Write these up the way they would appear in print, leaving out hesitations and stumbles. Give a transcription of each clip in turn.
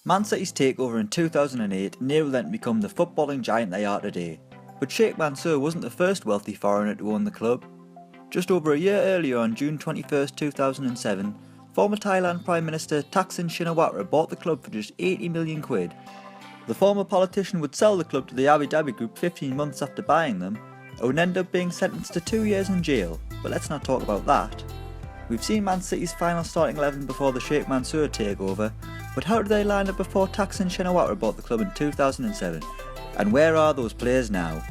Man City's takeover in 2008 enabled them to become the footballing giant they are today. But Sheikh Mansour wasn't the first wealthy foreigner to own the club. Just over a year earlier, on June 21, 2007, former Thailand Prime Minister Thaksin Shinawatra bought the club for just 80 million quid. The former politician would sell the club to the Abu Dhabi group 15 months after buying them, and would end up being sentenced to 2 years in jail, but let's not talk about that. We've seen Man City's final starting 11 before the Sheikh Mansour takeover, but how did they line up before Thaksin Shinawatra bought the club in 2007? And where are those players now?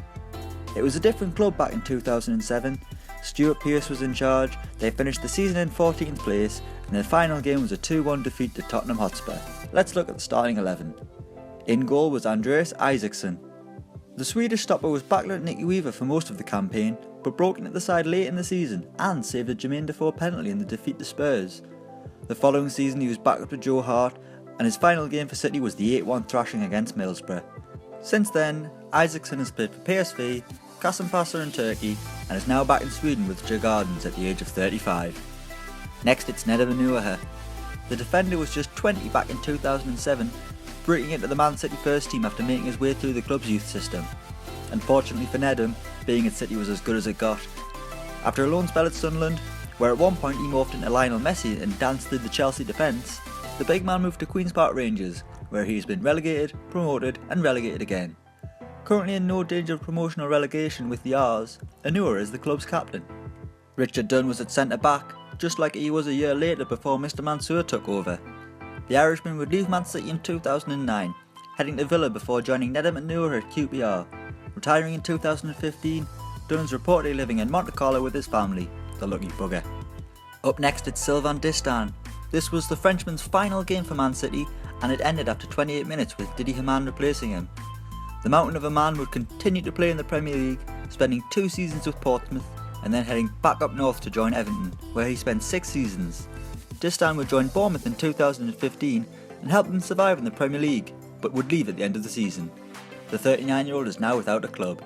It was a different club back in 2007. Stuart Pearce was in charge. They finished the season in 14th place, and their final game was a 2-1 defeat to Tottenham Hotspur. Let's look at the starting 11. In goal was ANDREAS ISAKSSON. The Swedish stopper was backlit Nicky Weaver for most of the campaign, but broke into the side late in the season and saved a Jermaine Defoe penalty in the defeat to Spurs. The following season he was back up to Joe Hart, and his final game for City was the 8-1 thrashing against Middlesbrough. Since then, ISAKSSON has played for PSV, Kasımpaşa in Turkey, and is now back in Sweden with Djurgårdens at the age of 35. Next it's NEDUM ONUOHA. The defender was just 20 back in 2007, breaking into the Man City first team after making his way through the club's youth system. Unfortunately for NEDUM, being at City was as good as it got. After a loan spell at Sunderland, where at one point he morphed into Lionel Messi and danced through the Chelsea defence, the big man moved to Queen's Park Rangers, where he has been relegated, promoted and relegated again. Currently in no danger of promotion or relegation with the R's, ONUOHA is the club's captain. Richard Dunne was at centre back, just like he was a year later before Mr Mansour took over. The Irishman would leave Man City in 2009, heading to Villa before joining NEDUM ONUOHA at QPR. Retiring in 2015, Dunne is reportedly living in Monte Carlo with his family, the lucky bugger. Up next it's SYLVAIN DISTIN. This was the Frenchman's final game for Man City, and it ended after 28 minutes with Didi Hamann replacing him. The mountain of a man would continue to play in the Premier League, spending 2 seasons with Portsmouth and then heading back up north to join Everton, where he spent 6 seasons. Distin would join Bournemouth in 2015 and help them survive in the Premier League, but would leave at the end of the season. The 39-year-old is now without a club.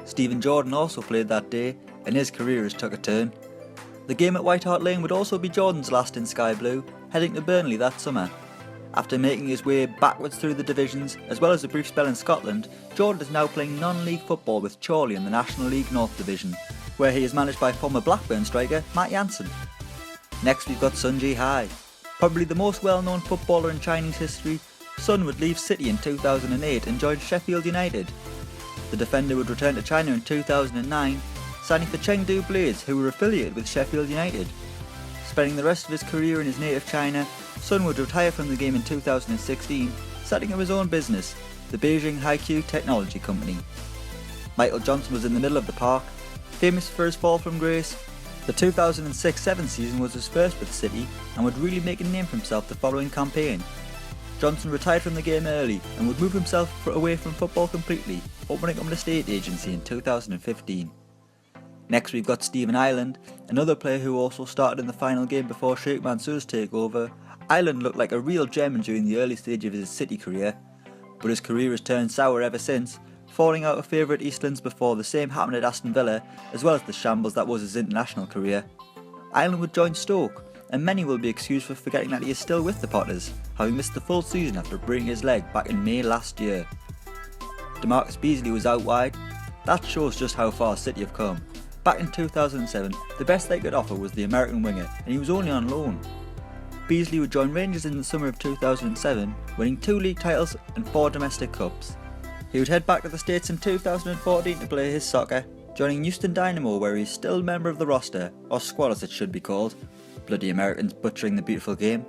Stephen Jordan also played that day, and his career has took a turn. The game at White Hart Lane would also be Jordan's last in Sky Blue, heading to Burnley that summer. After making his way backwards through the divisions, as well as a brief spell in Scotland, Jordan is now playing non-league football with Chorley in the National League North Division, where he is managed by former Blackburn striker Matt Jansen. Next we've got Sun Ji-hai. Probably the most well-known footballer in Chinese history, Sun would leave City in 2008 and join Sheffield United. The defender would return to China in 2009, signing for Chengdu Blades, who were affiliated with Sheffield United. Spending the rest of his career in his native China, Sun would retire from the game in 2016, setting up his own business, the Beijing Haiku Technology Company. Michael Johnson was in the middle of the park, famous for his fall from grace. The 2006-07 season was his first with City and would really make a name for himself the following campaign. Johnson retired from the game early and would move himself away from football completely, opening up an estate agency in 2015. Next we've got Stephen Ireland, another player who also started in the final game before Sheikh Mansour's takeover. Ireland looked like a real gem during the early stage of his City career, but his career has turned sour ever since, falling out of favour at Eastlands before the same happened at Aston Villa, as well as the shambles that was his international career. Ireland would join Stoke, and many will be excused for forgetting that he is still with the Potters, having missed the full season after breaking his leg back in May last year. DAMARCUS Beasley was out wide. That shows just how far City have come. Back in 2007, the best they could offer was the American winger, and he was only on loan. Beasley would join Rangers in the summer of 2007, winning 2 league titles and 4 domestic cups. He would head back to the States in 2014 to play his soccer, joining Houston Dynamo, where he's still a member of the roster, or squad as it should be called. Bloody Americans butchering the beautiful game.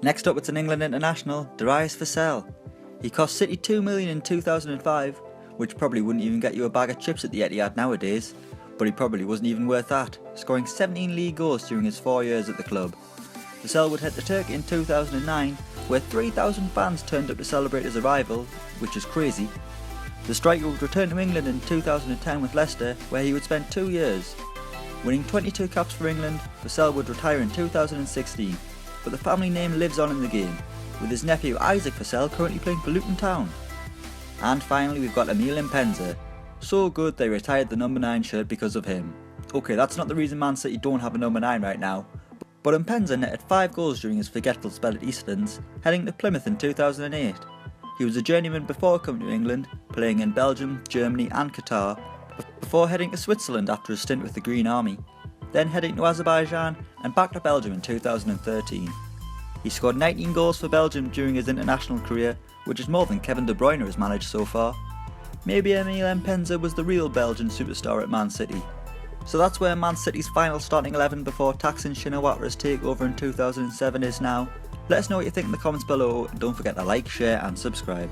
Next up it's an England international, DARIUS VASSELL. He cost City $2 million in 2005, which probably wouldn't even get you a bag of chips at the Etihad nowadays, but he probably wasn't even worth that, scoring 17 league goals during his 4 years at the club. VASSELL would head to Turkey in 2009, where 3,000 fans turned up to celebrate his arrival, which is crazy. The striker would return to England in 2010 with Leicester, where he would spend 2 years. Winning 22 caps for England, VASSELL would retire in 2016, but the family name lives on in the game, with his nephew Isaac VASSELL currently playing for Luton Town. And finally we've got EMILE MPENZA. So good they retired the number 9 shirt because of him. Okay, that's not the reason Man City don't have a number 9 right now, But MPENZA netted 5 goals during his forgetful spell at Eastlands, heading to Plymouth in 2008. He was a journeyman before coming to England, playing in Belgium, Germany and Qatar, before heading to Switzerland after a stint with the Green Army, then heading to Azerbaijan and back to Belgium in 2013. He scored 19 goals for Belgium during his international career, which is more than Kevin De Bruyne has managed so far. Maybe EMILE MPENZA was the real Belgian superstar at Man City. So that's where Man City's final starting 11 before Thaksin Shinawatra's takeover in 2007 is now. Let us know what you think in the comments below, and don't forget to like, share and subscribe.